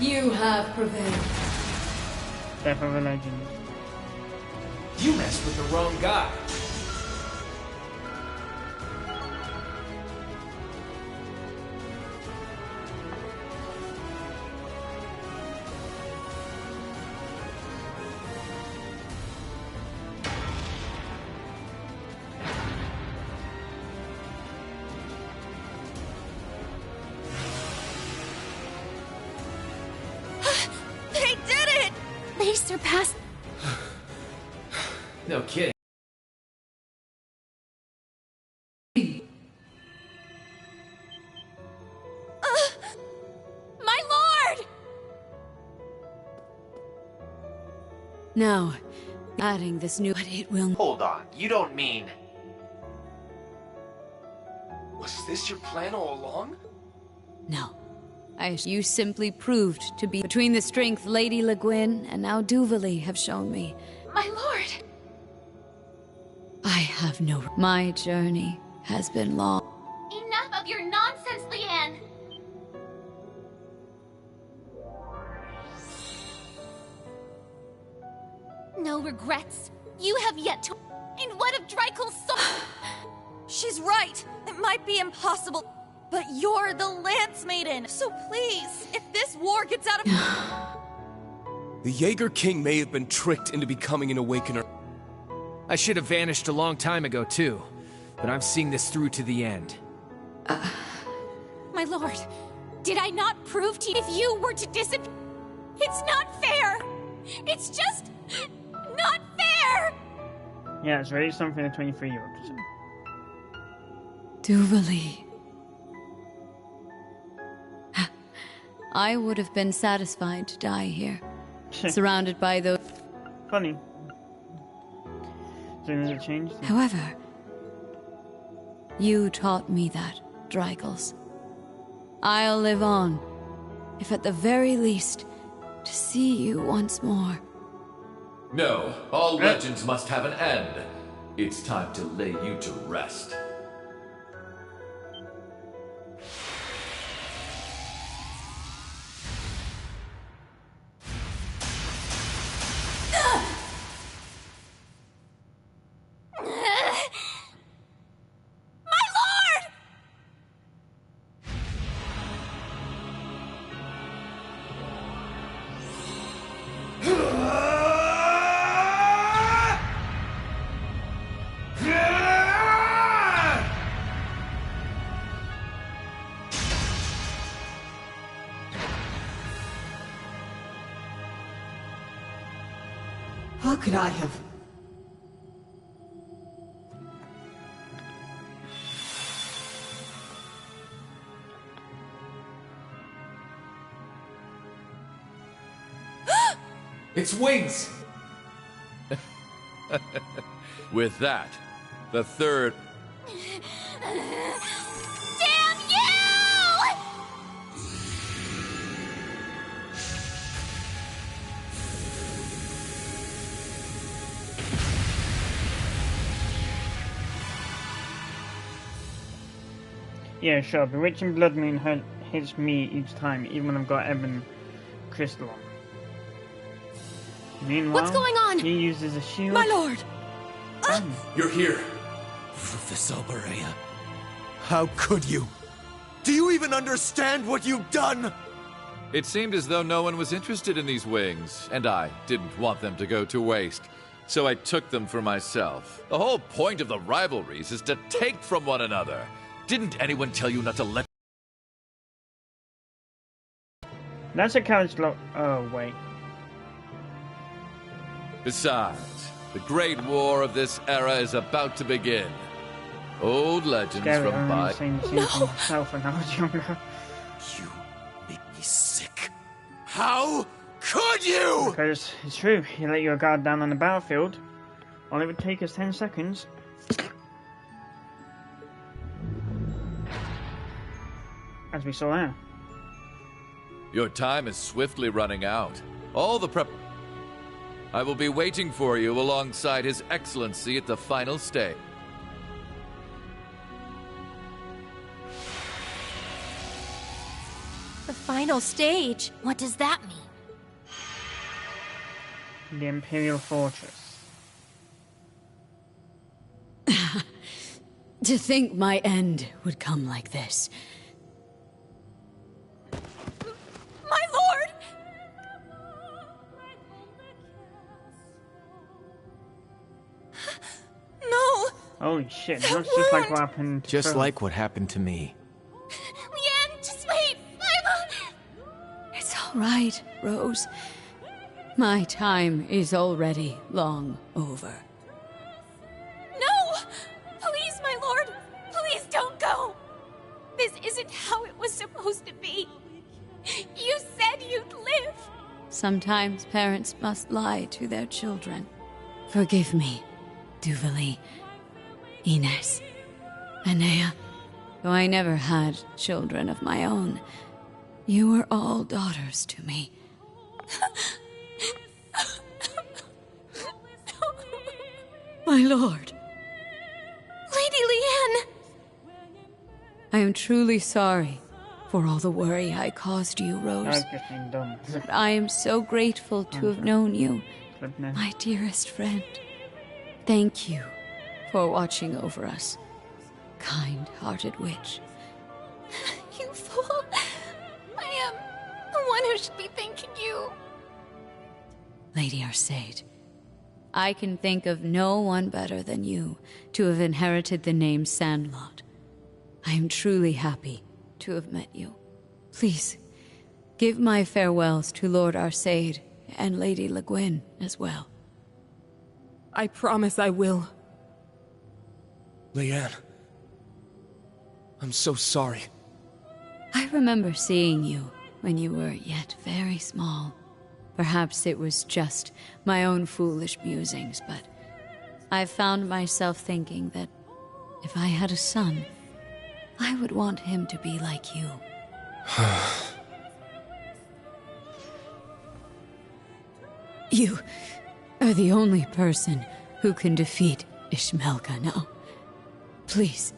You have prevailed. Death of a legend. You messed with the wrong guy. They did it! They surpassed... No kidding. My lord! Now, adding this new... But it will... Hold on, you don't mean... Was this your plan all along? No. You simply proved to be between the strength Lady Le Guin and now Duvali have shown me. My lord! I have no... My journey has been long. Enough of your nonsense, Leanne! No regrets. You have yet to... And what of Drykul's soul? She's right. It might be impossible. But you're the Lance Maiden. So please, if this war gets out of... The Jaeger King may have been tricked into becoming an Awakener. I should have vanished a long time ago, too. But I'm seeing this through to the end. My lord, did I not prove to you if you were to disappear? It's not fair! It's just... not fair! Yeah, it's really something a 23-year-old to say. Duvali. I would have been satisfied to die here, surrounded by those... Funny. As soon as it changed. However, you taught me that, Drykuls. I'll live on, if at the very least, to see you once more. No, all legends must have an end. It's time to lay you to rest. How could I have... Its wings! With that, the third... Damn you! Yeah, sure. Bewitching Blood Moon hits me each time, even when I've got Ebon Crystal on. Meanwhile, What's going on? He uses a shield. My lord! You're here. Professor Berea. How could you? Do you even understand what you've done? It seemed as though no one was interested in these wings, and I didn't want them to go to waste. So I took them for myself. The whole point of the rivalries is to take from one another. Didn't anyone tell you not to let... That's a carriage lock. Oh, wait. Besides, the great war of this era is about to begin. Old legends Scary, from I've seen the scene from myself when I was younger. You make me sick. How could you? Because it's true, you let your guard down on the battlefield, all it would take is 10 seconds. As we saw there. Your time is swiftly running out. All the prep... I will be waiting for you alongside His Excellency at the final stage. The final stage. What does that mean? The Imperial Fortress. To think my end would come like this. My lord! No! Holy shit, that's just like what happened to Just Frodo. like what happened to me. Leanne, just wait! It's all right, Rose. My time is already long over. No! Please, my lord! Please don't go! This isn't how it was supposed to be. You said you'd live! Sometimes parents must lie to their children. Forgive me, Duvali, Ines, Anea. Though I never had children of my own, you were all daughters to me. My lord. Lady Leanne! I am truly sorry for all the worry I caused you, Rose. I've just been done. But I am so grateful to have known you, Goodness. my dearest friend. Thank you for watching over us, kind-hearted witch. You fool! I am the one who should be thanking you. Lady Arsaid, I can think of no one better than you to have inherited the name Sandlot. I am truly happy to have met you. Please, give my farewells to Lord Arsaid and Lady Le Guin as well. I promise I will. Leanne. I'm so sorry. I remember seeing you when you were yet very small. Perhaps it was just my own foolish musings, but I found myself thinking that if I had a son, I would want him to be like you. You are the only person who can defeat Ishmelka now. Please,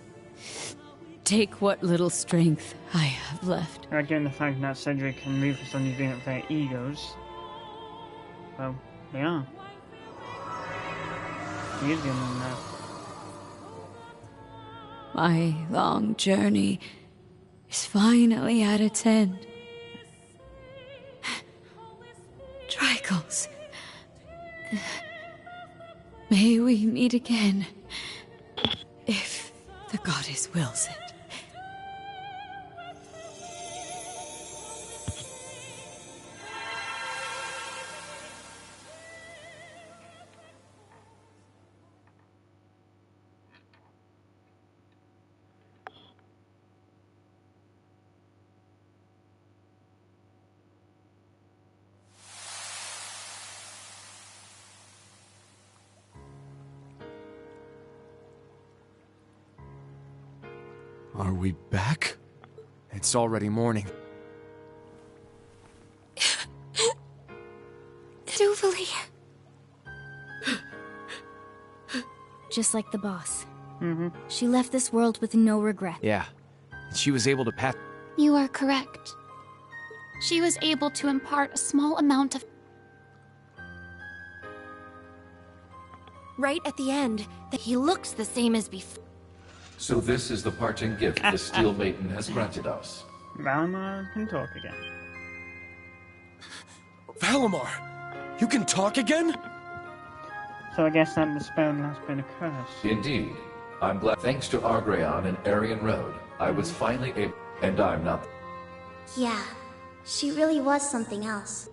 take what little strength I have left. Again, the fact that Cedric and Rufus only bring up their egos. Well, they are. He is the only one now. My long journey is finally at its end. Tricles. May we meet again, if the goddess wills it. Are we back? It's already morning. Duvali. Just like the boss. She left this world with no regret. Yeah. She was able to pass. You are correct. She was able to impart a small amount of... Right at the end, he looks the same as before. So this is the parting gift the Steel Maiden has granted us. Valimar can talk again. Valimar! You can talk again? So I guess that the spell has been a curse. Indeed. I'm glad thanks to Argreon and Aryan Road, I was finally able... And I'm not... Yeah, she really was something else.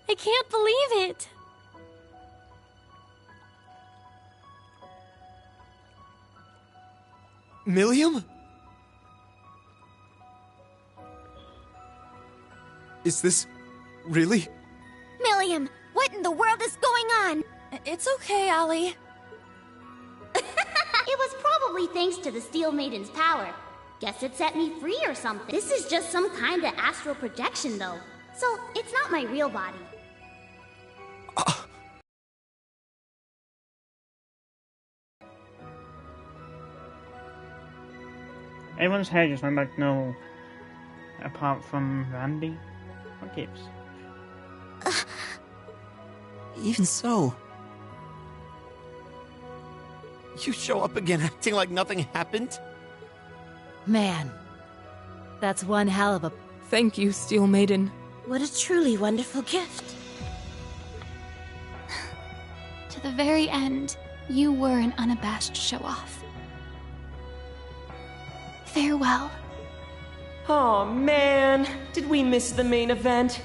I can't believe it! Milliam? Is this... really? Milliam, what in the world is going on? It's okay, Allie. It was probably thanks to the Steel Maiden's power. Guess it set me free or something. This is just some kind of astral projection, though. So, it's not my real body. Everyone's hair just went back no, apart from Randy. What gives? Even so... You show up again acting like nothing happened? Man, that's one hell of a... Thank you, Steel Maiden. What a truly wonderful gift. To the very end, you were an unabashed show-off. Farewell. Aw, man. Did we miss the main event?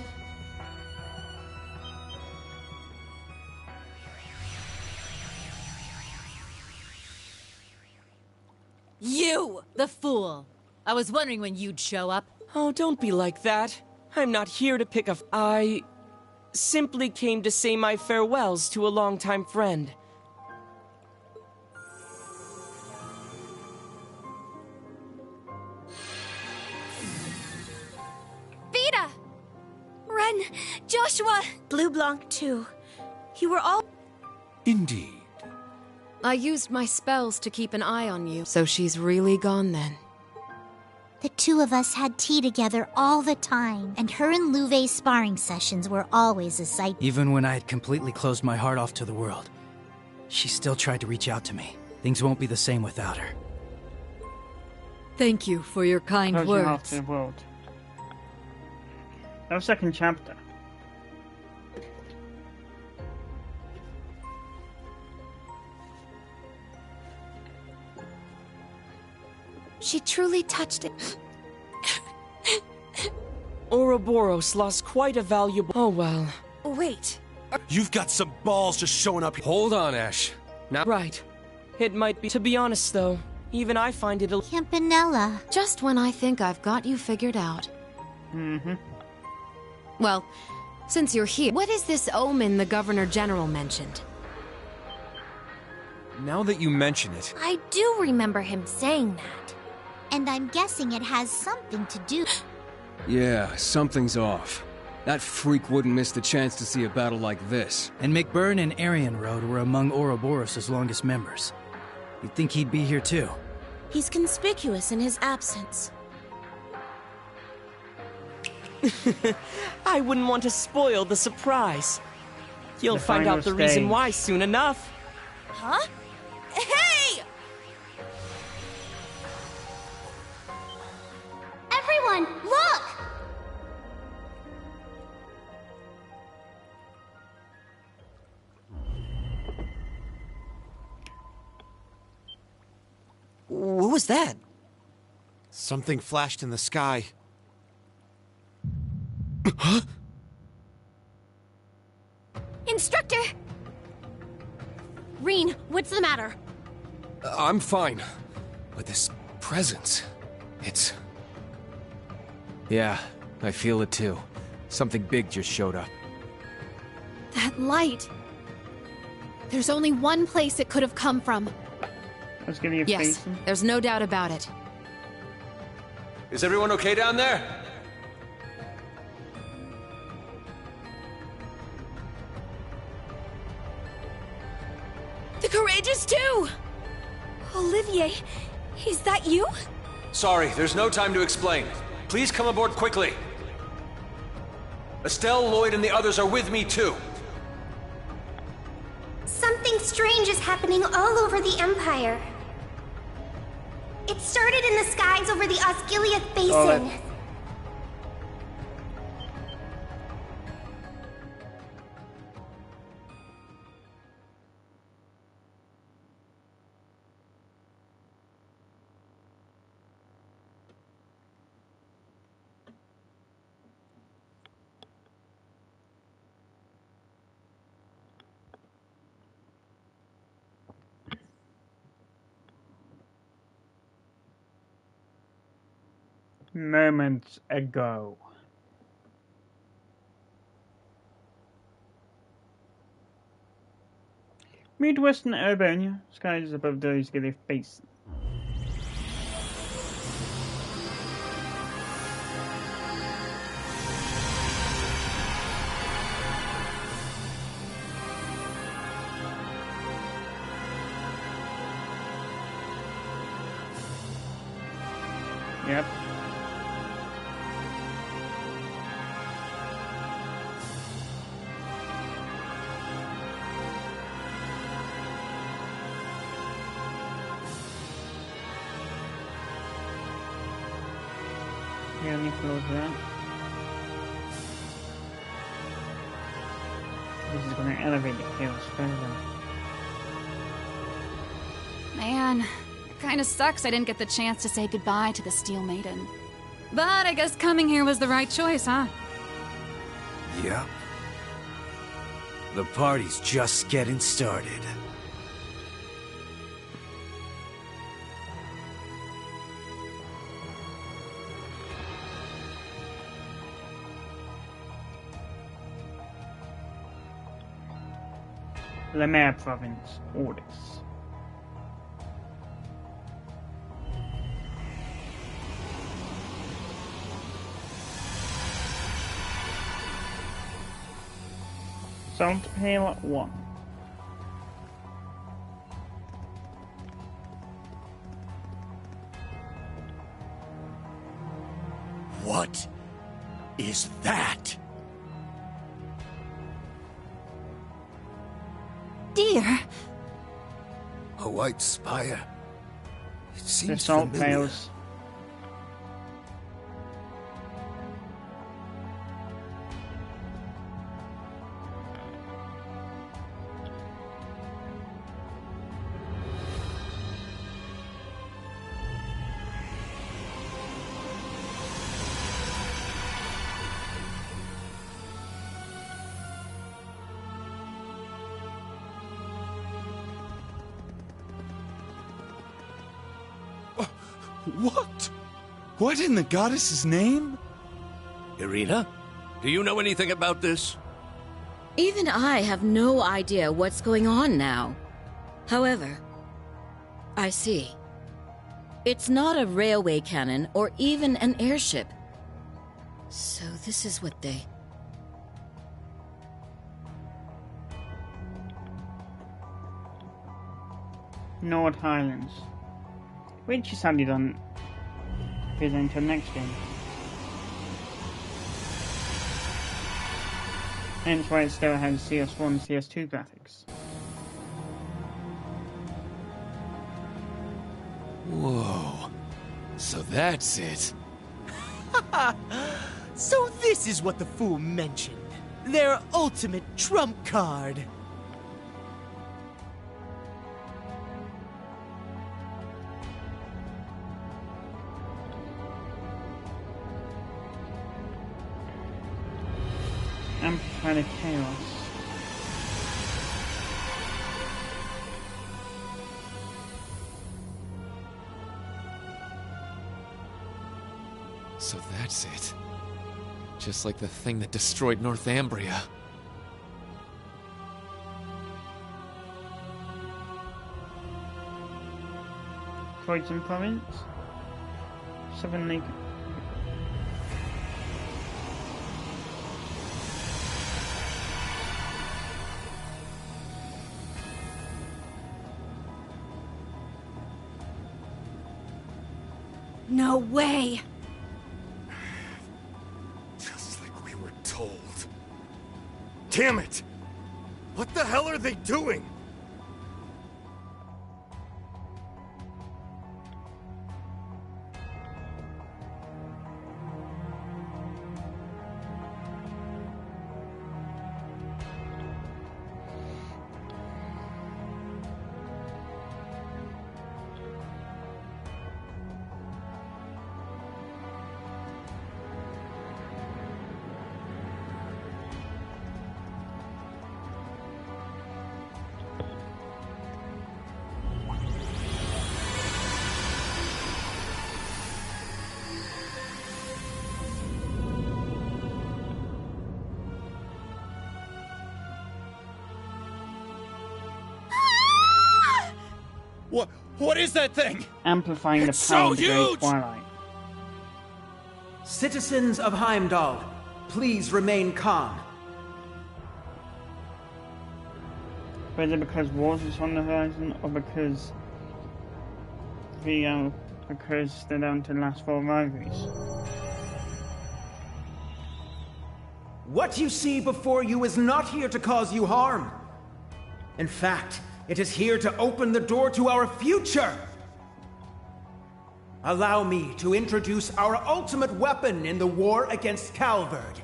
You! The fool! I was wondering when you'd show up. Oh, don't be like that. I'm not here to pick a I simply came to say my farewells to a longtime friend. Vita! Ren, Joshua! Blue Blanc, too. You were all... Indeed. I used my spells to keep an eye on you. So she's really gone then. The two of us had tea together all the time, and her and Louve's sparring sessions were always a sight. Even when I had completely closed my heart off to the world, she still tried to reach out to me. Things won't be the same without her. Thank you for your kind Close your mouth words. to the world. That was second chapter. She truly touched it. Ouroboros lost quite a valuable... Oh well. Wait. You've got some balls just showing up. Hold on, Ash. Now... Right. It might be... To be honest, though, even I find it a... Campanella. Just when I think I've got you figured out. Mm-hmm. Well, since you're here, what is this omen the Governor General mentioned? Now that you mention it... I do remember him saying that. And I'm guessing it has something to do... Yeah, something's off. That freak wouldn't miss the chance to see a battle like this. And McBurn and Arian Road were among Ouroboros' longest members. You'd think he'd be here too. He's conspicuous in his absence. I wouldn't want to spoil the surprise. You'll find out the reason why soon enough. Huh? Hey! Everyone, look! What was that? Something flashed in the sky. Huh? Instructor! Rean, what's the matter? I'm fine. But this presence... it's... Yeah, I feel it too. Something big just showed up. That light. There's only one place it could have come from. Let's give you a Yes, face. there's no doubt about it. Is everyone okay down there? The Courageous too! Olivier, is that you? Sorry, there's no time to explain. Please come aboard quickly. Estelle, Lloyd, and the others are with me too. Something strange is happening all over the Empire. It started in the skies over the Osgiliath Basin. Moments ago. Midwestern Urbonia, skies above the Osgiliath Basin. Yep. Yeah, let me close that. This is going to elevate the chaos further. Man, it kinda sucks I didn't get the chance to say goodbye to the Steel Maiden. But I guess coming here was the right choice, huh? Yep. The party's just getting started. Lemaire Province, orders. Salt Pale 1. What is that? Dear. A white spire. It The seems Salt familiar. Pales. What? What in the goddess's name? Irina, do you know anything about this? Even I have no idea what's going on now. However, I see. It's not a railway cannon or even an airship. So this is what they... North Highlands. Which is sadly don't fit into the next game. Hence why it still has CS1 and CS2 graphics. Whoa. So that's it. So this is what the fool mentioned. Their ultimate trump card. Amplify the chaos. So that's it. Just like the thing that destroyed Northumbria. Croydon Province. Southern Lake. No way! Just like we were told. Damn it! What the hell are they doing? What is that thing? Amplifying the It's power so of the Great huge! Twilight. Citizens of Heimdall, please remain calm. Whether because wars is on the horizon or because the because they're down to the last 4 rivalries. What you see before you is not here to cause you harm. In fact, it is here to open the door to our future. Allow me to introduce our ultimate weapon in the war against Calvard.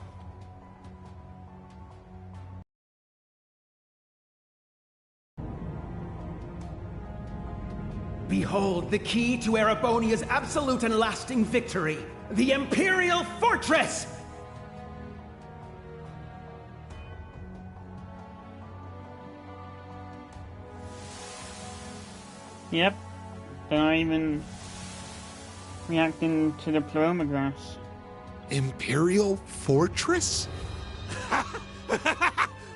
Behold the key to Erebonia's absolute and lasting victory, the Imperial Fortress! Yep, they're not even reacting to the Pleroma grass. Imperial Fortress?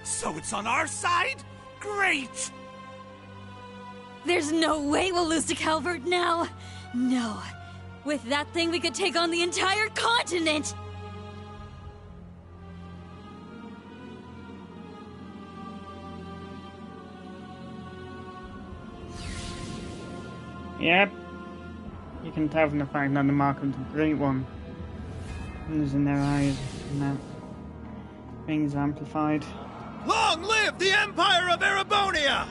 So it's on our side? Great! There's no way we'll lose to Calvard now. No. With that thing, we could take on the entire continent! Yep. You can tell from the fact that the mark of the Great One is in their eyes, and that things amplified. Long live the Empire of Erebonia!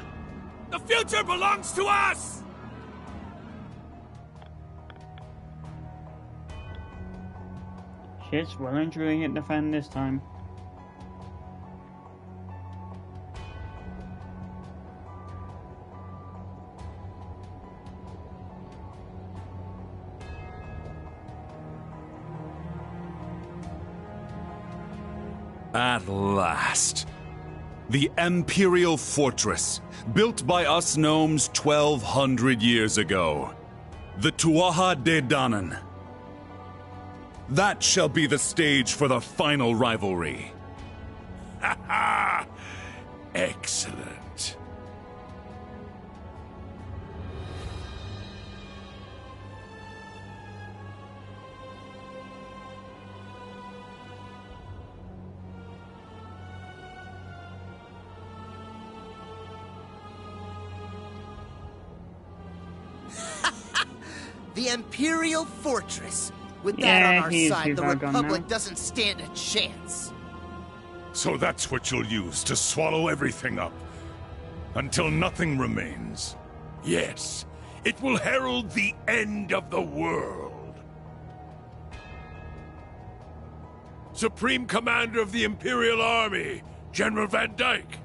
The future belongs to us! Shit's well and truly hit the fan this time. At last. The Imperial Fortress, built by us gnomes 1,200 years ago. The Tuatha De Danann. That shall be the stage for the final rivalry. Ha ha! Excellent. The Imperial Fortress. With that on our side, the Republic doesn't stand a chance. So that's what you'll use to swallow everything up. Until nothing remains. Yes, it will herald the end of the world. Supreme Commander of the Imperial Army, General Van Dyke.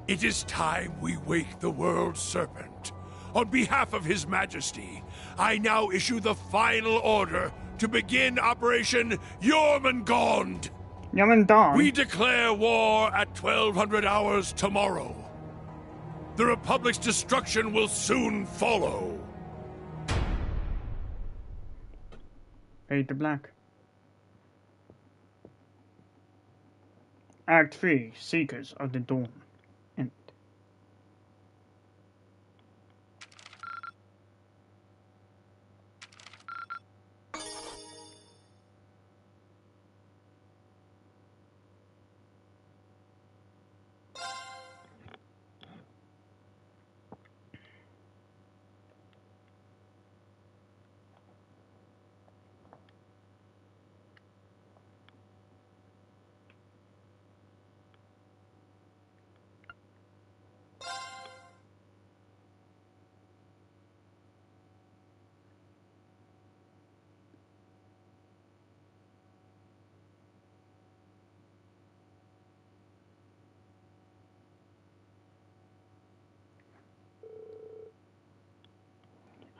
It is time we wake the World Serpent. On behalf of His Majesty, I now issue the final order to begin Operation Jormungand. Jormungand? We declare war at 1200 hours tomorrow. The Republic's destruction will soon follow. Fade to black. Act 3, Seekers of the Dawn. End.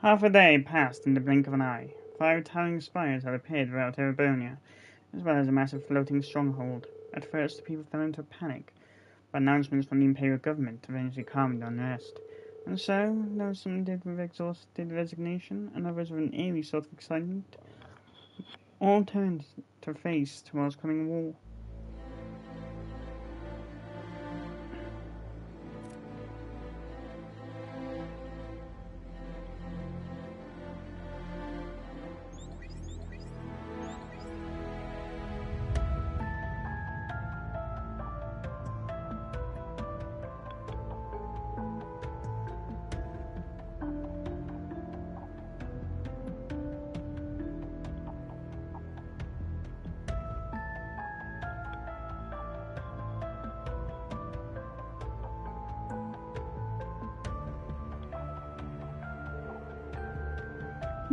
Half a day passed in the blink of an eye. 5 towering spires had appeared throughout Erebonia, as well as a massive floating stronghold. At first, the people fell into a panic, but announcements from the Imperial government eventually calmed the unrest. And so, though some did with exhausted resignation, and others with an eerie sort of excitement, all turned to face tomorrow's coming war.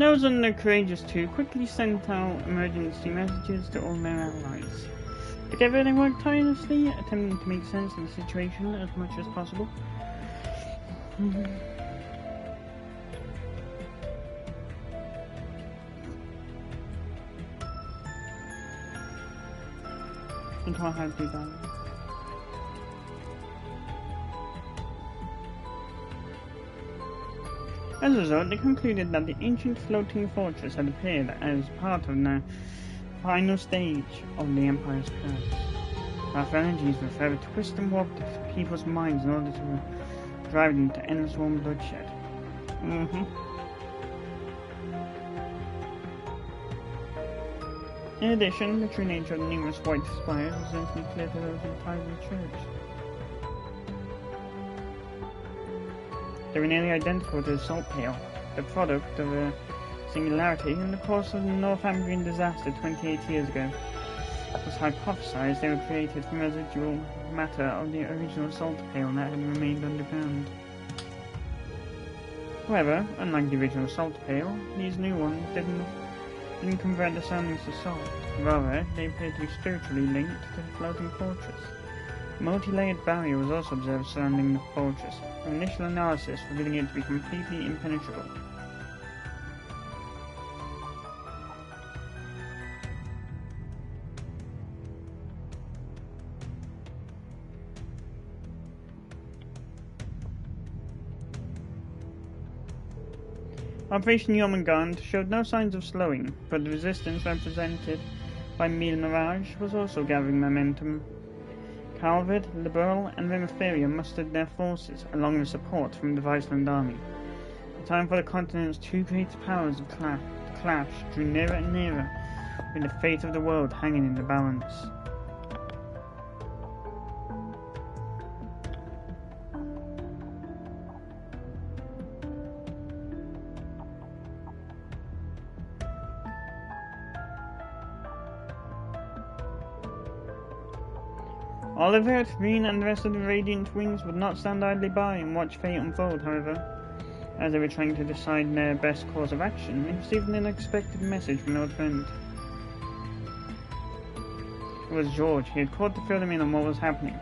Those on the Courageous 2 quickly sent out emergency messages to all their allies. Together they worked tirelessly, attempting to make sense of the situation as much as possible. Until I had to die. As a result, they concluded that the ancient floating fortress had appeared as part of the final stage of the Empire's curse. Powerful energies were forever twist and warp people's minds in order to drive them to endless warm bloodshed. In addition, the true nature of the numerous white spires was instantly clear to those inside the church. They were nearly identical to the Salt Pale, the product of a singularity in the course of the Northumbrian disaster 28 years ago. It was hypothesized they were created from residual matter of the original Salt Pale that had remained underground. However, unlike the original Salt Pale, these new ones didn't convert the surroundings to salt. Rather, they appeared to be spiritually linked to the floating fortress. A multi-layered barrier was also observed surrounding the fortress, with initial analysis revealing it to be completely impenetrable. Operation Jormungand showed no signs of slowing, but the resistance represented by Mille Mirage was also gathering momentum. Calvard, Liberal, and Remiferia mustered their forces, along with support from the Viceland army. The time for the continent's two great powers to clash drew nearer and nearer, with the fate of the world hanging in the balance. Oliver, Green, and the rest of the Radiant Wings would not stand idly by and watch fate unfold, however. As they were trying to decide their best course of action, they received an unexpected message from an old friend. It was George. He had called to fill them in on what was happening.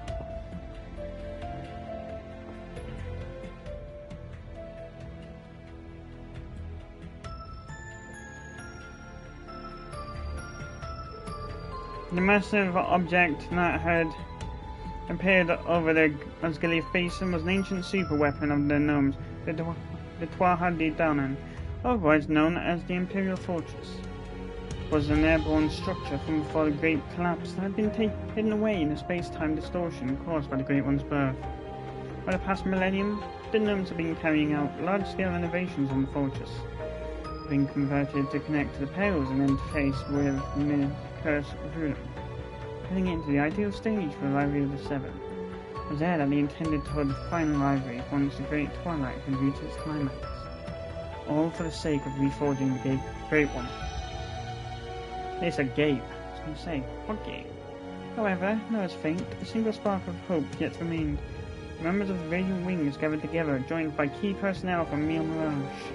The massive object that had appeared over the Osgiliath Basin was an ancient superweapon of the gnomes, the Tuatha De Danann, otherwise known as the Imperial Fortress. It was an airborne structure from before the Great Collapse that had been hidden away in a space-time distortion caused by the Great One's birth. For the past millennium, the gnomes have been carrying out large-scale renovations on the fortress, being converted to connect to the Pales and interface with the Curse of Rulum, putting it into the ideal stage for the Library of the Seven. It was there that they intended to hold the final library once the Great Twilight had reached its climax, all for the sake of reforging the Great One. They said Gabe. I was going to say, what Gabe? However, though as faint, a single spark of hope yet remained. The members of the Radiant Wings gathered together, joined by key personnel from Mille Mirage,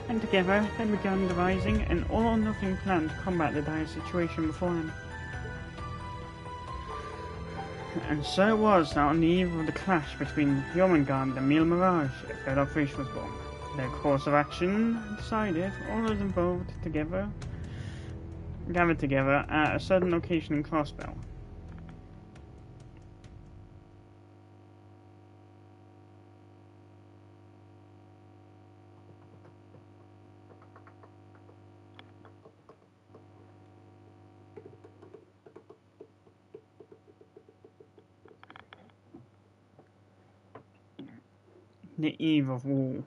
and together they began devising an all-or-nothing plan to combat the dire situation before them. And so it was that on the eve of the clash between Jormungand and Mille Mirage, a third operation was born. Their course of action decided, all those involved gathered together at a certain location in Crossbell. The eve of war.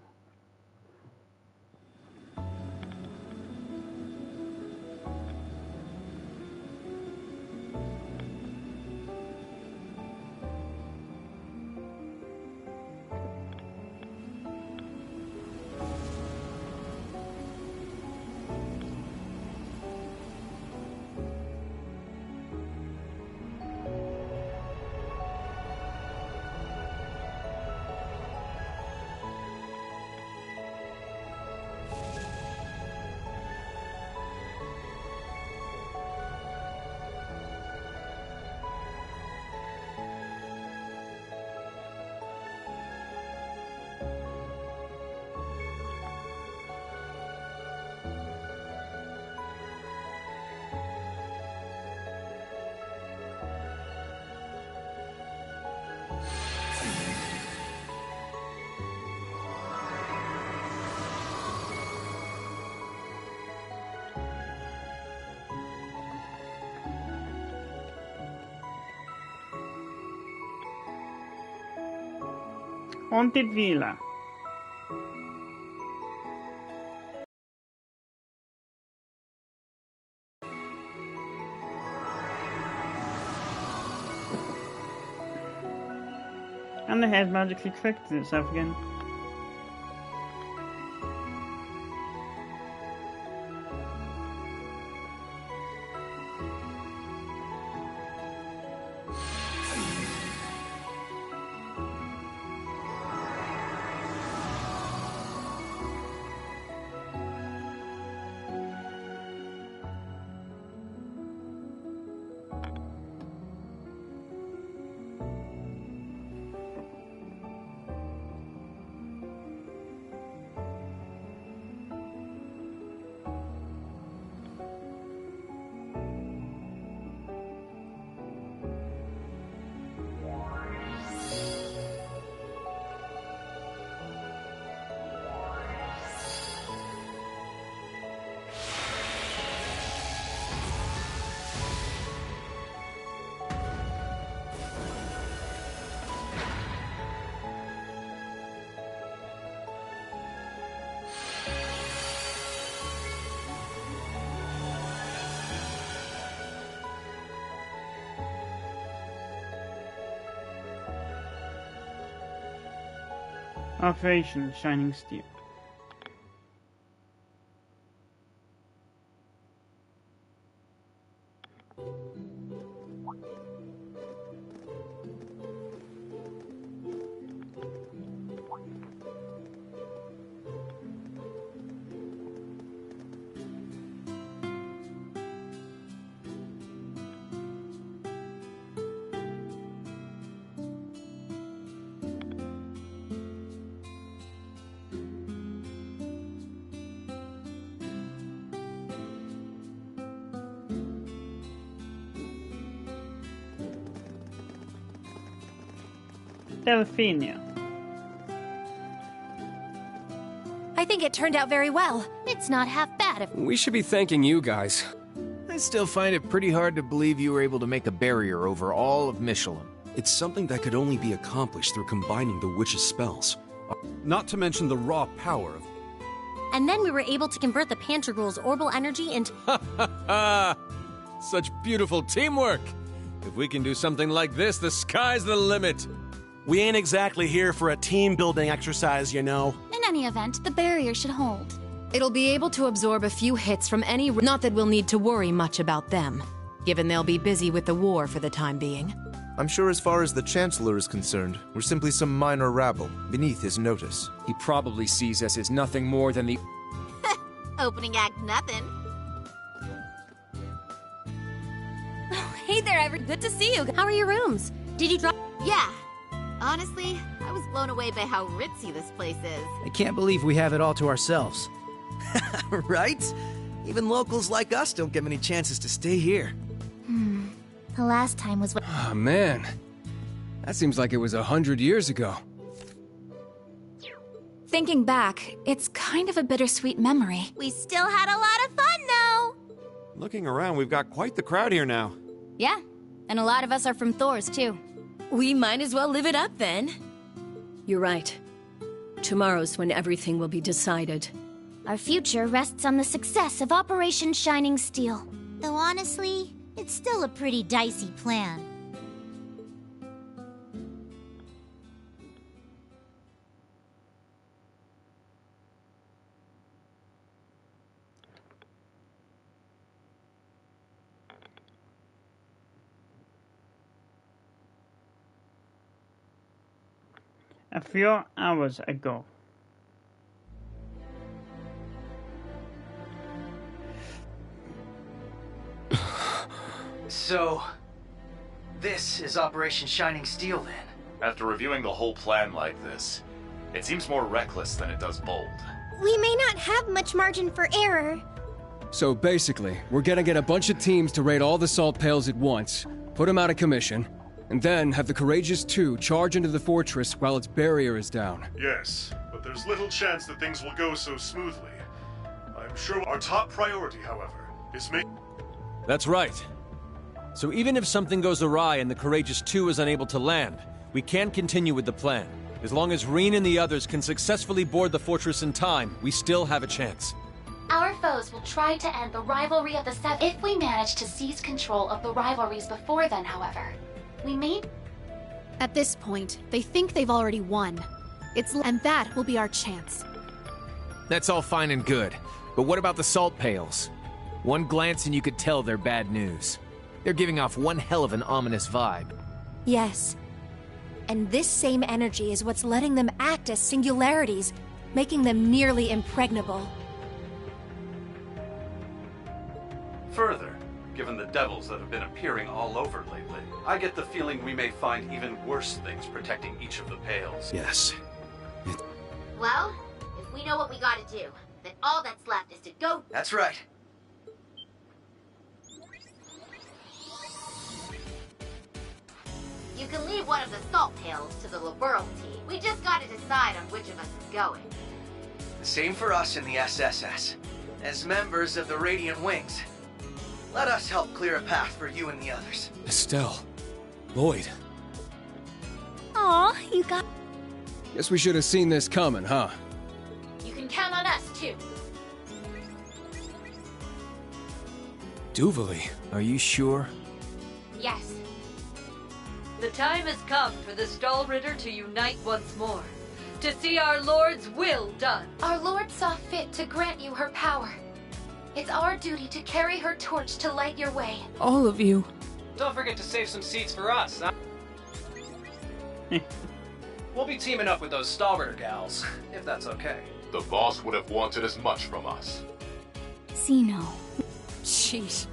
Haunted Villa. And the hair's magically corrected itself again. Operation Shining Steel. Delphenia. I think it turned out very well. It's not half bad if— We should be thanking you guys. I still find it pretty hard to believe you were able to make a barrier over all of Michelin. It's something that could only be accomplished through combining the witch's spells. Not to mention the raw power of... And then we were able to convert the Pantergirl's orbital energy into— Such beautiful teamwork! If we can do something like this, the sky's the limit! We ain't exactly here for a team-building exercise, you know. In any event, the barrier should hold. It'll be able to absorb a few hits from any... Not that we'll need to worry much about them, given they'll be busy with the war for the time being. I'm sure as far as the Chancellor is concerned, we're simply some minor rabble, beneath his notice. He probably sees us as nothing more than the... Opening act nothing. Oh, hey there, everyone. Good to see you. How are your rooms? Did you drop— Yeah. Honestly, I was blown away by how ritzy this place is. I can't believe we have it all to ourselves. Right? Even locals like us don't get many chances to stay here. The last time was when— Oh, man. That seems like it was 100 years ago. Thinking back, it's kind of a bittersweet memory. We still had a lot of fun, though. Looking around, we've got quite the crowd here now. Yeah, and a lot of us are from Thor's, too. We might as well live it up, then. You're right. Tomorrow's when everything will be decided. Our future rests on the success of Operation Shining Steel. Though honestly, it's still a pretty dicey plan. A few hours ago. So, this is Operation Shining Steel, then? After reviewing the whole plan like this, it seems more reckless than it does bold. We may not have much margin for error. So basically, we're gonna get a bunch of teams to raid all the salt pails at once, put them out of commission, and then have the Courageous 2 charge into the fortress while its barrier is down. Yes, but there's little chance that things will go so smoothly. I'm sure our top priority, however, is That's right. So even if something goes awry and the Courageous 2 is unable to land, we can continue with the plan. As long as Rean and the others can successfully board the fortress in time, we still have a chance. Our foes will try to end the rivalry of the Seven if we manage to seize control of the rivalries before then, however. We may... At this point, they think they've already won. And that will be our chance. That's all fine and good, but what about the salt pails? One glance and you could tell they're bad news. They're giving off one hell of an ominous vibe. Yes. And this same energy is what's letting them act as singularities, making them nearly impregnable. Further, given the devils that have been appearing all over lately, I get the feeling we may find even worse things protecting each of the pails. Yes. Well, if we know what we gotta do, then all that's left is to go... That's right. You can leave one of the salt pails to the Liberal team. We just gotta decide on which of us is going. The same for us in the SSS. As members of the Radiant Wings, let us help clear a path for you and the others. Estelle. Lloyd. Aw, you got... Guess we should have seen this coming, huh? You can count on us, too. Duvali, are you sure? Yes. The time has come for the Stahlritter to unite once more, to see our Lord's will done. Our Lord saw fit to grant you her power. It's our duty to carry her torch to light your way. All of you. Don't forget to save some seats for us, huh? We'll be teaming up with those Stahlritter gals, if that's okay. The boss would have wanted as much from us. Zeno. Sheesh.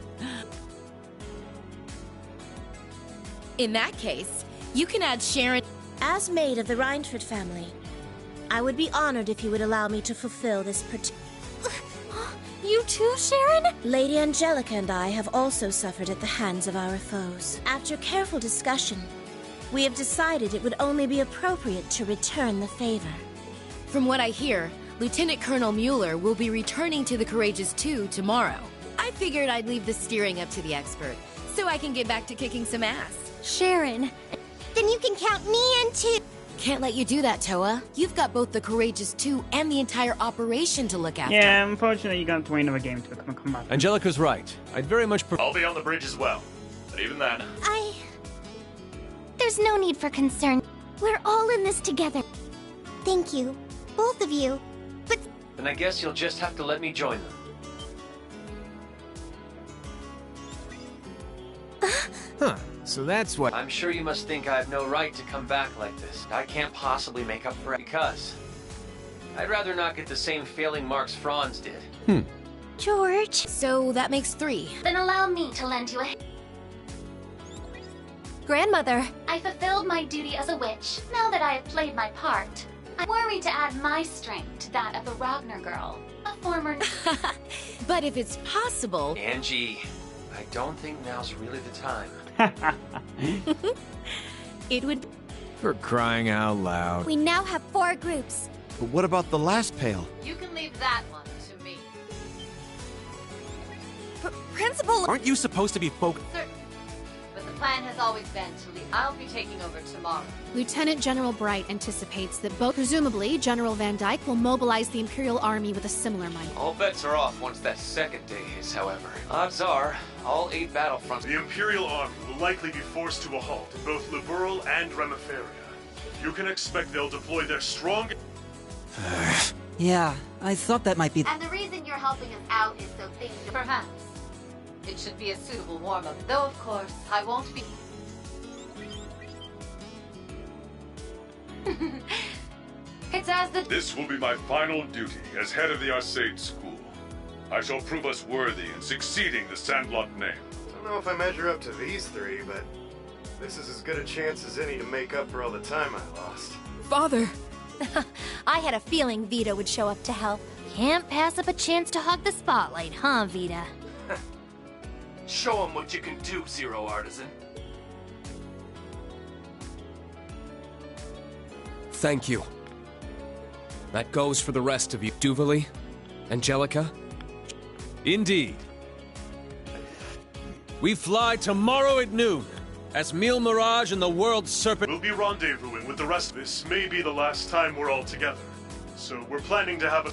In that case, you can add Sharon... As maid of the Reinford family, I would be honored if you would allow me to fulfill this You too, Sharon? Lady Angelica and I have also suffered at the hands of our foes. After careful discussion, we have decided it would only be appropriate to return the favor. From what I hear, Lieutenant Colonel Mueller will be returning to the Courageous 2 tomorrow. I figured I'd leave the steering up to the expert, so I can get back to kicking some ass. Sharon, then you can count me in too. Can't let you do that, Toa. You've got both the Courageous 2 and the entire operation to look after. Yeah, unfortunately, you got to wait another game to come back. Angelica's right. I'd very much prefer... I'll be on the bridge as well. But even then... There's no need for concern. We're all in this together. Thank you. Both of you. But... Then I guess you'll just have to let me join them. Huh. So that's what... I'm sure you must think I have no right to come back like this. I can't possibly make up for it because... I'd rather not get the same failing marks Franz did. George. So that makes 3. Then allow me to lend you a... Grandmother. I fulfilled my duty as a witch. Now that I have played my part, I'm worried to add my strength to that of the Ragnar girl, a former... But if it's possible... Angie, I don't think now's really the time. It would... For crying out loud. We now have 4 groups. But what about the last pail? You can leave that one to me. Principal... Aren't you supposed to be focused? But the plan has always been to leave. I'll be taking over tomorrow. Lieutenant General Bright anticipates that presumably, General Van Dyke will mobilize the Imperial Army with a similar might. All bets are off once that second day is, however. Odds are, all 8 battlefronts... The Imperial Army will likely be forced to a halt in both Liberal and Remiferia. You can expect they'll deploy their strong... Yeah, I thought that might be... And the reason you're helping us out is so things... Perhaps. It should be a suitable warm-up, though of course, I won't be... It's as the... This will be my final duty as head of the Arcade School. I shall prove us worthy in succeeding the Sandlot name. I don't know if I measure up to these 3, but this is as good a chance as any to make up for all the time I lost. Father! I had a feeling Vita would show up to help. Can't pass up a chance to hog the spotlight, huh, Vita? Show 'em what you can do, Zero Artisan. Thank you. That goes for the rest of you. Duvali? Angelica? Indeed. We fly tomorrow at noon. as Mille Mirage and the World Serpent... We'll be rendezvousing with the rest. This may be the last time we're all together. So we're planning to have a...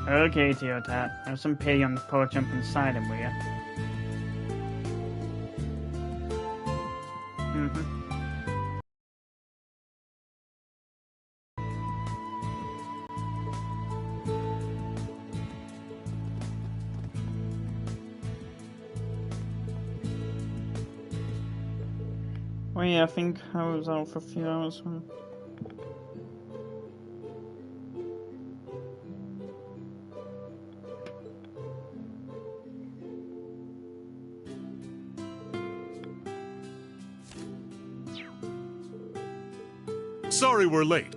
Okay, Teotat. Have some pity on the poor jump inside him, will ya? Well, yeah, I think I was out for a few hours. Sorry we're late.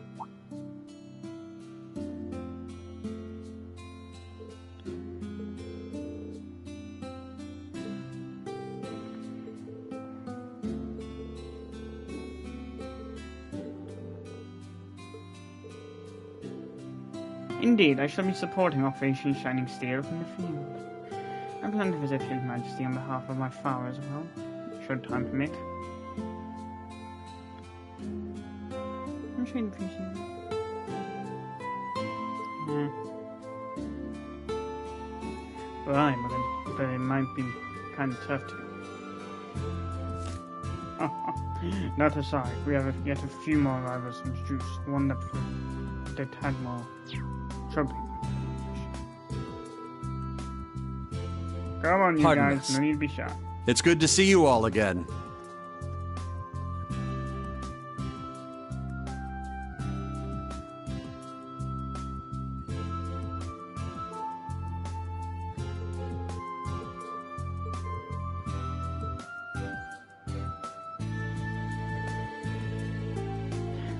Indeed, I shall be supporting Operation Shining Steel from the field. I plan to visit His Majesty on behalf of my father as well, should time permit. I'm sure you'd appreciate it. Right, but it might be kind of tough to. Not aside, we have yet a few more arrivals to introduce. One that had more trouble. Come on, you guys, no need to be shy. It's good to see you all again.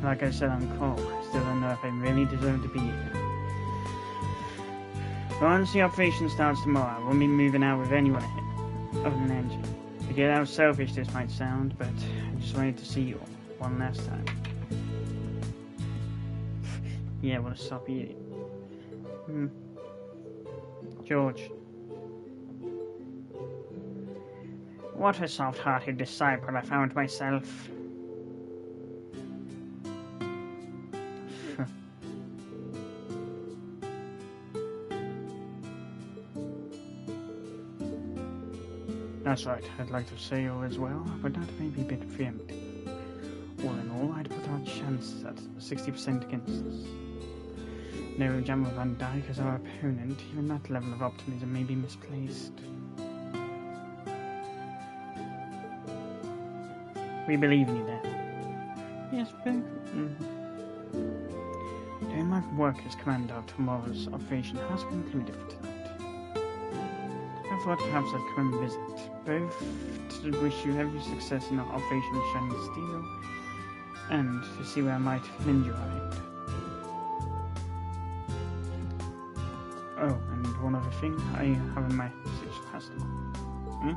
Like I said on call, I still don't know if I really deserve to be here. Once the operation starts tomorrow, I won't be moving out with anyone ahead, other than Angie. I get how selfish this might sound, but I just wanted to see you all one last time. Yeah, what a soppy idiot. George. What a soft-hearted disciple I found myself. That's right, I'd like to say all as well, but that may be a bit preemptive. All in all, I'd put our chances at 60% against us. No, General Van Dyke as our opponent, even that level of optimism may be misplaced. We believe in you there. Yes, very good. Doing my work as commander of tomorrow's operation has concluded for tonight. I thought perhaps I'd come and visit, both to wish you every success in our Operation Shining Steel, and to see where I might lend you a hand. Oh, and one other thing, I have a message passed along.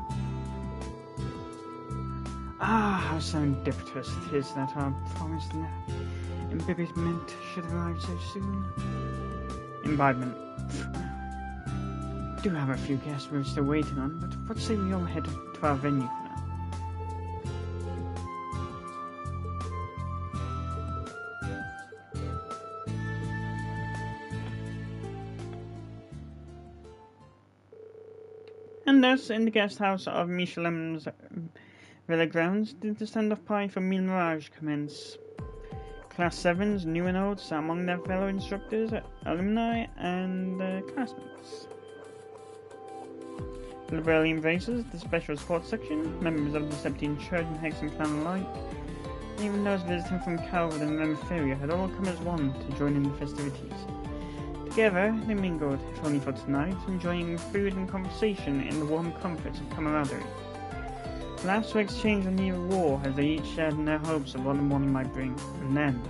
Ah, how serendipitous it is that our promised embodiment should arrive so soon. Embodiment. We do have a few guests we're still waiting on, but what say we all head to our venue for now? And thus, in the guest house of Michelin's Villa grounds, did the stand-off party for Mille Mirage commence. Class 7s, new and old, sat among their fellow instructors, alumni, and classmates. The Liberalian Racers, the Special Sports Section, members of the Septine Church and Hexen Clan alike, even those visiting from Calvin and Amphiria had all come as one to join in the festivities. Together, they mingled, if only for tonight, enjoying food and conversation in the warm comforts of camaraderie. Laughs were exchanged on the eve of war as they each shared in their hopes of what the morning might bring, and then...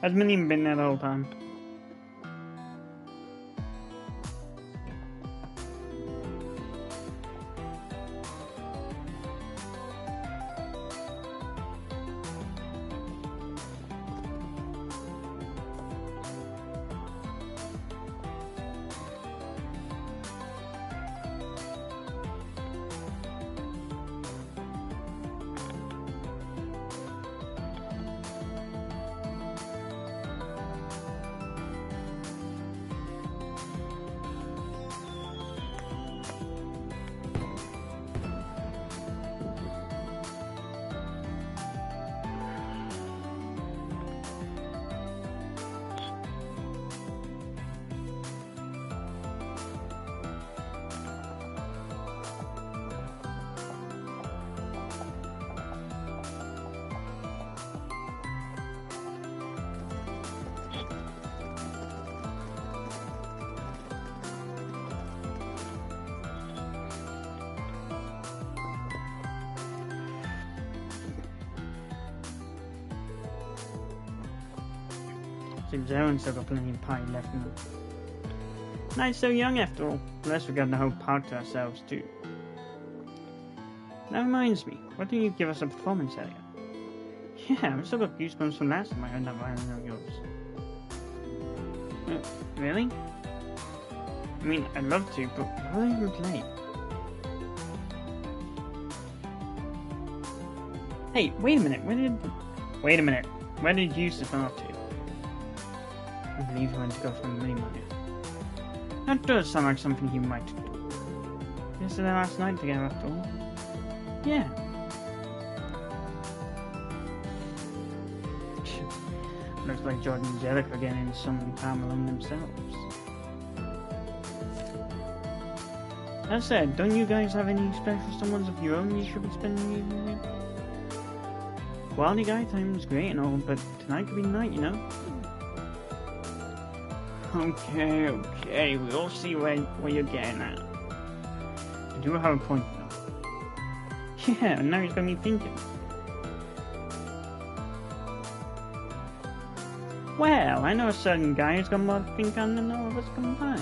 Has Minnie been there the whole time? Seems Aaron's still got plenty of pie left in them. Night's so young after all. Unless we've got the whole park to ourselves too. That reminds me, why didn't you give us a performance earlier? Yeah, I've still got goosebumps from last time I heard that violin of yours. Really? I mean, I'd love to, but why don't you play? Hey, wait a minute, wait a minute, where did Eustace run off to? I believe he went to go find Minnie. That does sound like something he might do. Yesterday last night together after all. Yeah. Looks like Jordan and Jellic are getting some time alone themselves. That said, don't you guys have any special someones of your own you should be spending the evening with? Quality guy time is great and all, but tonight could be the night, you know? Okay, we all see where you're getting at. I do have a point though. Yeah, now he's got me thinking. Well, I know a certain guy who's got more to think on than all of us combined.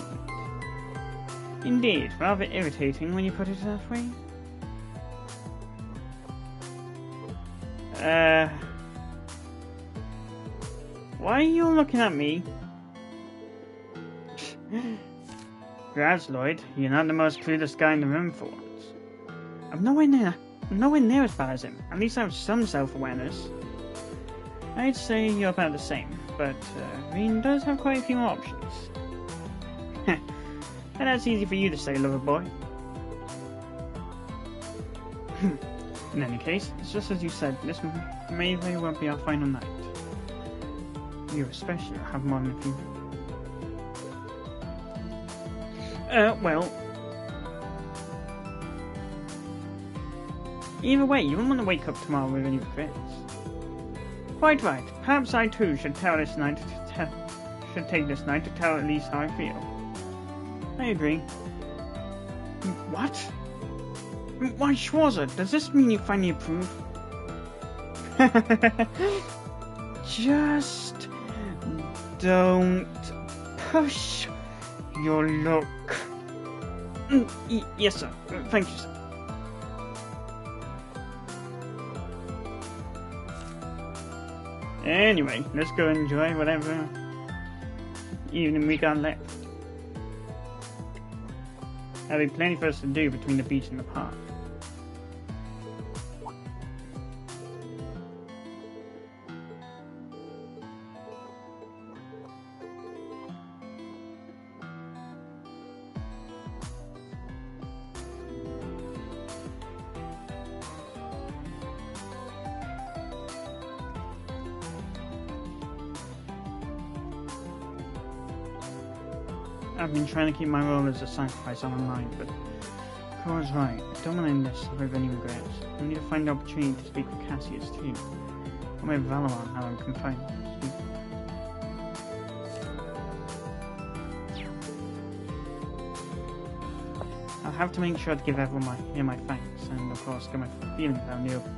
Indeed, rather irritating when you put it that way. Why are you looking at me? Congrats, Lloyd. You're not the most clueless guy in the room for once. I'm nowhere near as bad as him. At least I have some self-awareness. I'd say you're about the same, but Rean does have quite a few more options. And that's easy for you to say, lover boy. In any case, it's just as you said, this may very well be our final night. You especially have more than a few. Well... Either way, you wouldn't want to wake up tomorrow with any regrets. Quite right. Perhaps I too should take this night to tell at least how I feel. I agree. What? Why, Schwarzer, does this mean you finally approve? Just don't push your luck. Yes, sir. Thank you, sir. Anyway, let's go enjoy whatever evening we got left. There'll be plenty for us to do between the beach and the park. I've been trying to keep my role as a sacrifice on my mind, but Cora's right. I don't want to end this with any regrets. I need to find the opportunity to speak with Cassius too. Or maybe Valamon, now I'm confined. I'll have to make sure to give everyone my thanks, and of course get my feelings out in the open.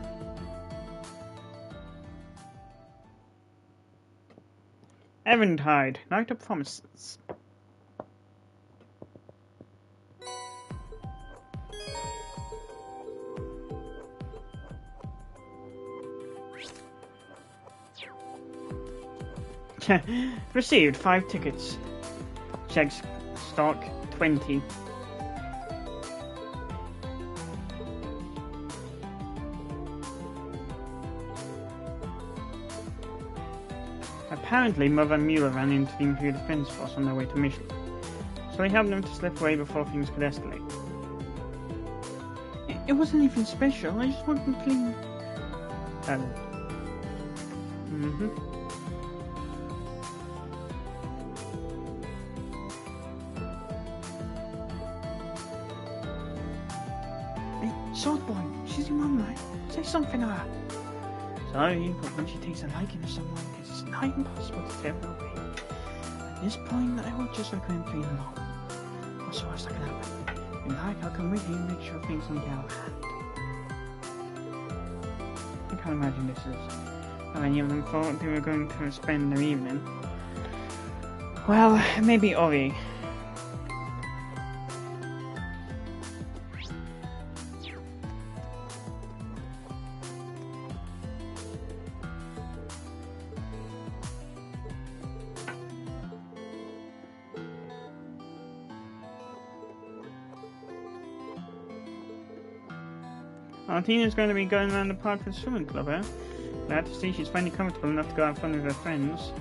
Eventide, Night of Promises. Received 5 tickets. Checks stock 20. Apparently, Mother Mueller ran into the Imperial Defense Force on their way to mission, so he helped them to slip away before things could escalate. It wasn't anything special, I just wanted them clean. Hey, Swordboy, she's your mum, right? Say something to her. Sorry, but when she takes a liking to someone, it's not impossible to tear her away. At this point, I will just recommend playing along. What's the worst that can happen? If you like, I'll come with you and make sure things don't get out of hand. I can't imagine this is how any of them thought they were going to spend their evening. Well, maybe Ori. Martina's going to be going around the park for the swimming club, eh? Glad to see she's finally comfortable enough to go have fun with her friends.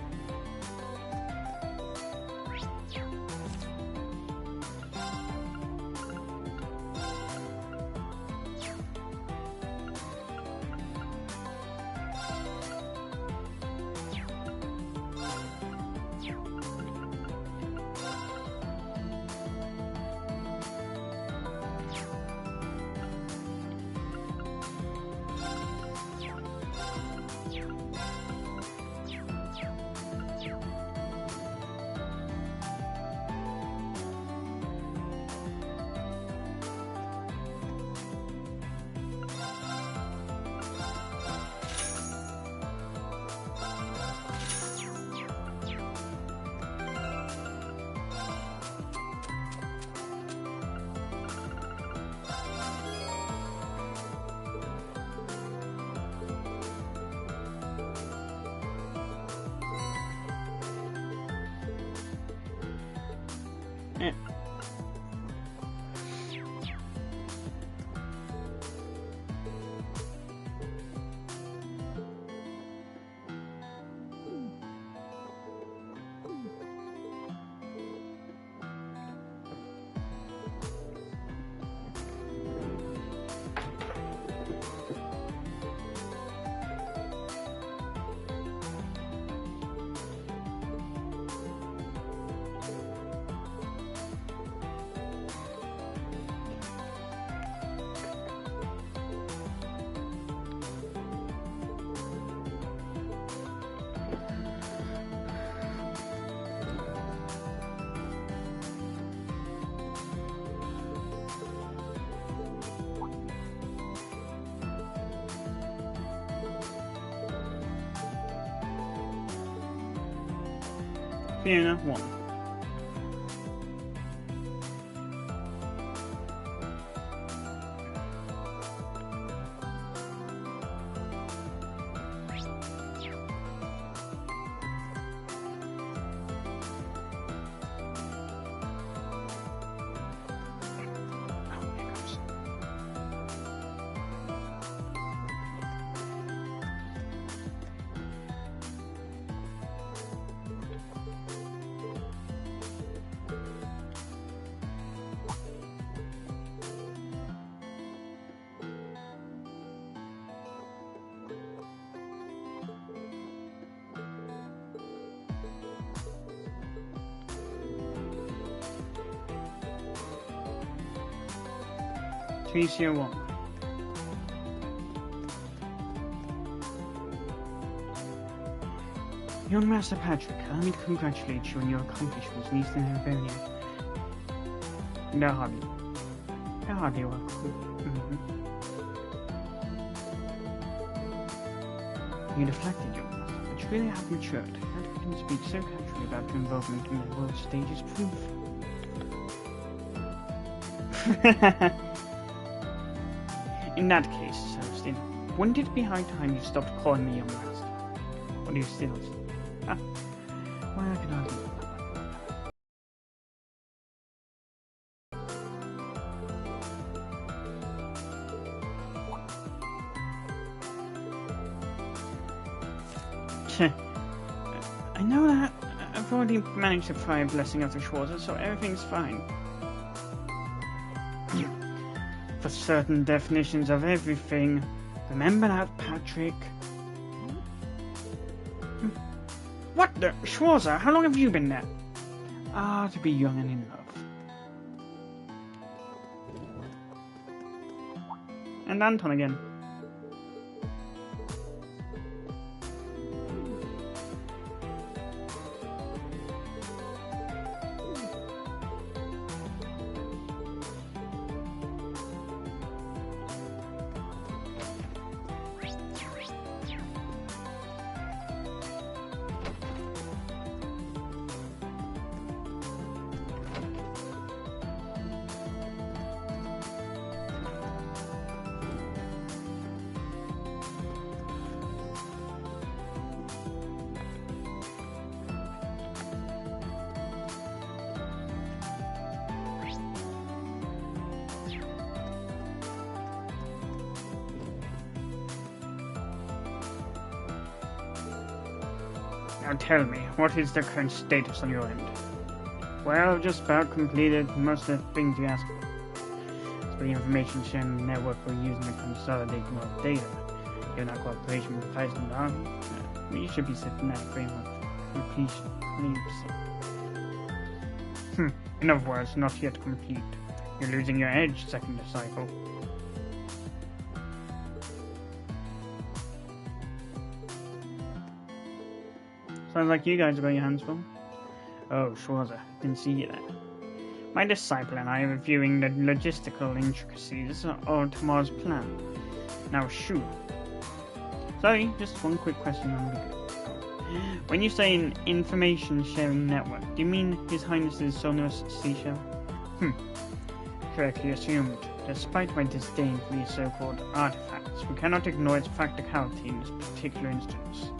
Fiona 1. Tricia 1. Young Master Patrick, allow me to congratulate you on your accomplishments in Eastern Rebellion. They're hardly welcome. You deflected, Young Master, but you really have matured. That you can speak so casually about your involvement in the world stage is proof. In that case, Celestine, wouldn't it be high time you stopped calling me Young Master? Or do you still? Ah, well, I can argue. I know that I've already managed to pry a blessing of the Schwarzer, so everything's fine. For certain definitions of everything. Remember that, Patrick? What the? Schwarzer, how long have you been there? Ah, to be young and in love. And Anton again. Now tell me, what is the current status on your end? Well, I've just about completed most of the things you asked for. As for the information sharing network we're using to consolidate more data, given our cooperation with the Tyson Army, we should be setting that framework for completion 100%. In other words, not yet complete. You're losing your edge, second disciple. Sounds like you guys have got your hands full. Oh, Schwarzer, didn't see you there. My disciple and I are reviewing the logistical intricacies of tomorrow's plan. Now, shoot. Sorry, just one quick question on the go. When you say an information sharing network, do you mean His Highness's sonorous seashell? Correctly assumed. Despite my disdain for these so-called artifacts, we cannot ignore its practicality in this particular instance.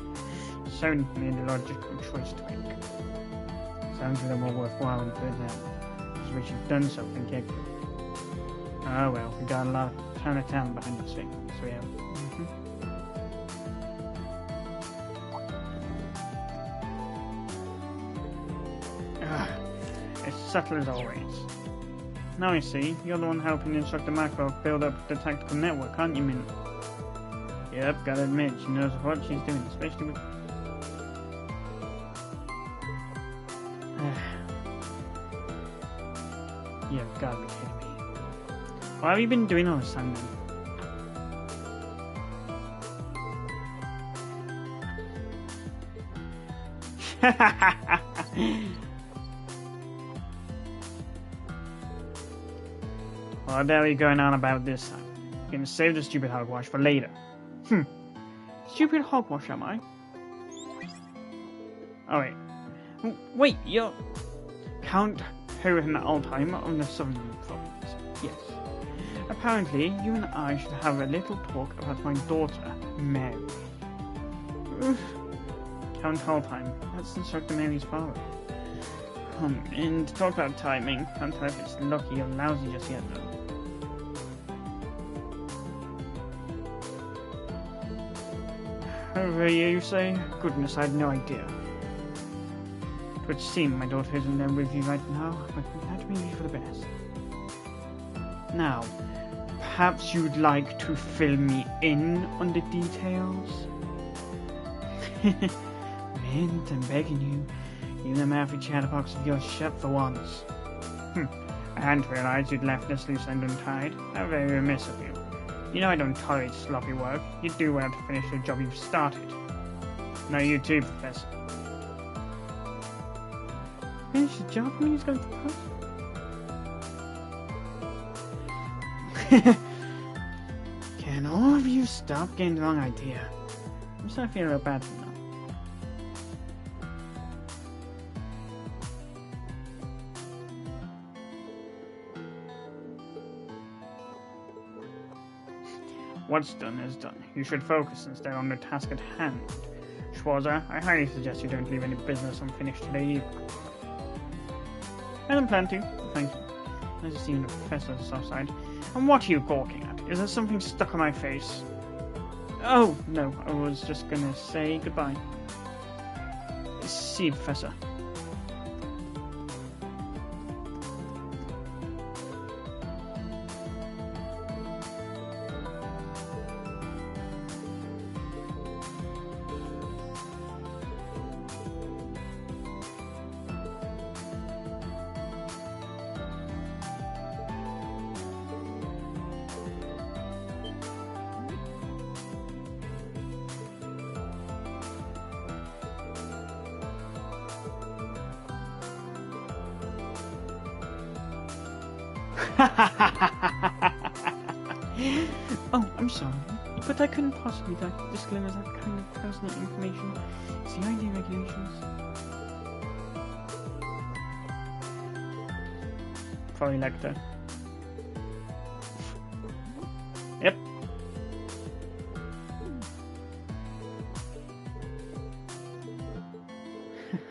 Certainly the logical choice to make. Sounds a little more worthwhile than further now, as we should have done so from get-go. Oh well, we got a lot of ton of talent behind the scenes, so yeah. It's subtle as always. Now I see, you're the one helping Instructor Macro build up the tactical network, aren't you, Min? Yep, gotta admit, she knows what she's doing, especially with... You've gotta be kidding me. What have you been doing all this time then? What the hell are you going on about this time? You're gonna save the stupid hogwash for later. Stupid hogwash, am I? Oh wait. Wait, you're Count Hohen Altheim of the Southern Province. Yes. Apparently, you and I should have a little talk about my daughter, Mary. Count Altheim, that's Instructor Mary's father. And to talk about timing, can't tell if it's lucky or lousy just yet, though. Over here, you say? Goodness, I had no idea. It would seem my daughter isn't there with you right now, but that may be for the best. Now, perhaps you'd like to fill me in on the details? Mint, I'm begging you. Even the mouthy chatterbox of yours shut for once. I hadn't realized you'd left this loose end untied. How very remiss of you. You know I don't tolerate sloppy work. You do well to finish the job you've started. No, you too, Professor. Finish the job? I mean, he's going to post. Can all of you stop getting the wrong idea? I'm starting to feel a little bad for now. What's done is done. You should focus instead on the task at hand. Schwarzer, I highly suggest you don't leave any business unfinished today either. I don't plan to, thank you. Nice to see you in the Professor's soft side. And what are you gawking at? Is there something stuck on my face? Oh, no, I was just gonna say goodbye. See you, Professor. Oh, I'm sorry, but I couldn't possibly disclose that kind of personal information. CID regulations. Probably Lecter. Yep.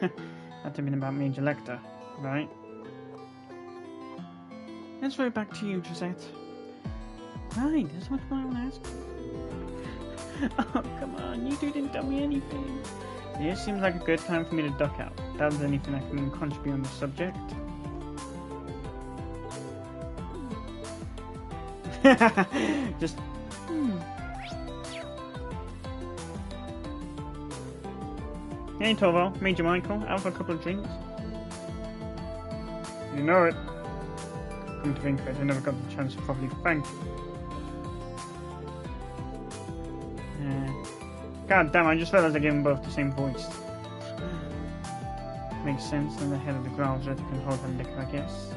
That'd have been about Major Lecter, right? Let's throw it back to you, Josette. Right, there's much more I want to ask you. Oh, come on, you two didn't tell me anything. This seems like a good time for me to duck out. If there's anything I can contribute on the subject. Just... Hey, Torval, Major Michael, out for a couple of drinks? You know it. Come to think of it, I never got the chance to properly thank you. God damn, I just realized I gave them both the same voice. Makes sense, then the head of the grounds that can hold them liquor, I guess.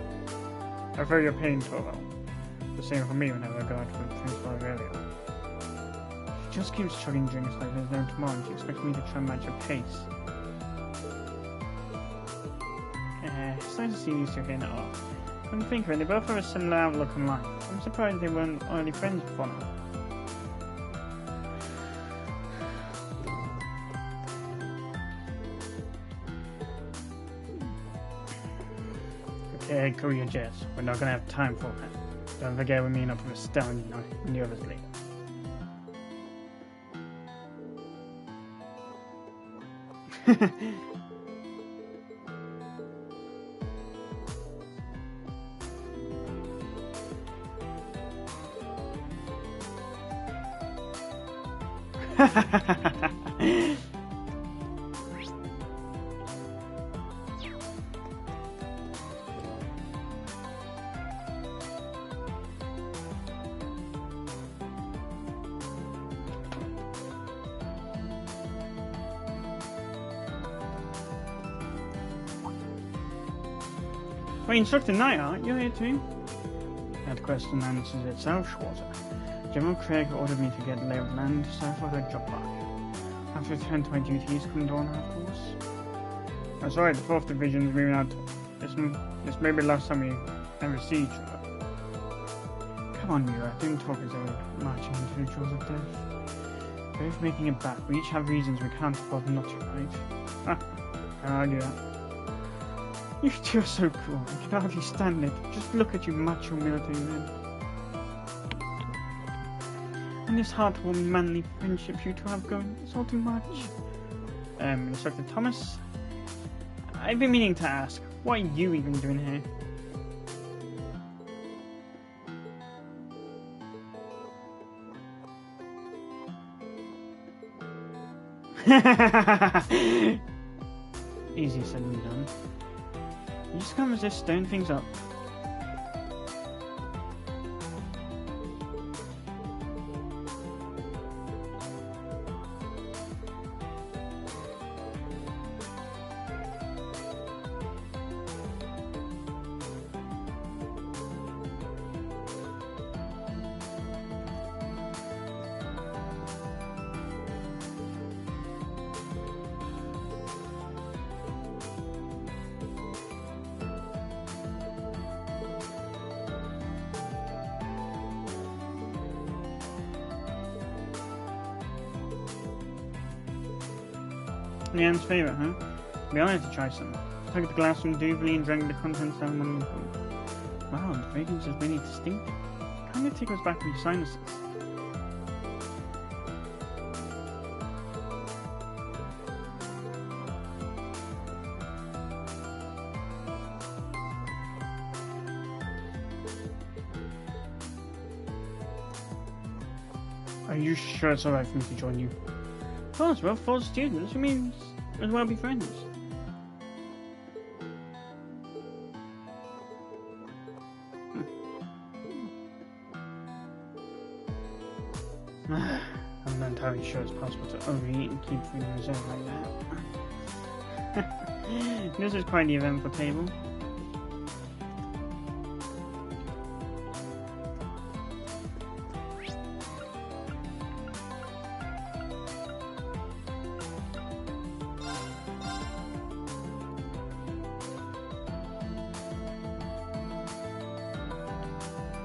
I've heard your pain, Torval. The same for me whenever I go out for Principal Aurelio. She just keeps chugging drinks like there's no tomorrow and she expects me to try and match her pace. It's nice to see these two hitting it off. When you think of it, they both have a similar outlook on life. I'm surprised they weren't already friends before now. Okay, cool your jets. We're not gonna have time for that. Don't forget we're meeting up with Estelle and the others later. Well, Instructor Nyhart, you're here too? That question answers itself, Schwarzer. General Craig ordered me to get lay of land, so I thought I'd drop by. After I returned to my duties, come dawn, of course. That's right, the 4th Division is moving out. This may be the last time we ever see each other. Come on, Mira, don't talk as though we're marching into the jaws of death. Both making it back, we each have reasons we can't afford not to, right? Ah, can't argue that. You two are so cool, I can hardly stand it. Just look at you macho military men. And this heartwarming manly friendship you two have going, it's all too much. Instructor Thomas? I've been meaning to ask, what are you even doing here? Easier said than done. You just can't resist stirring things up. Leanne's favourite, huh? Be honoured to try some. Took the glass from Duvley and drank the contents down one pool. Wow, the fragrance is really distinctive. Kind of tickles back with your sinuses. Are you sure it's alright for me to join you? Of course, we're full students, which means as well be friends. I'm not entirely sure it's possible to overeat and keep food in reserve like that. This is quite the eventful table.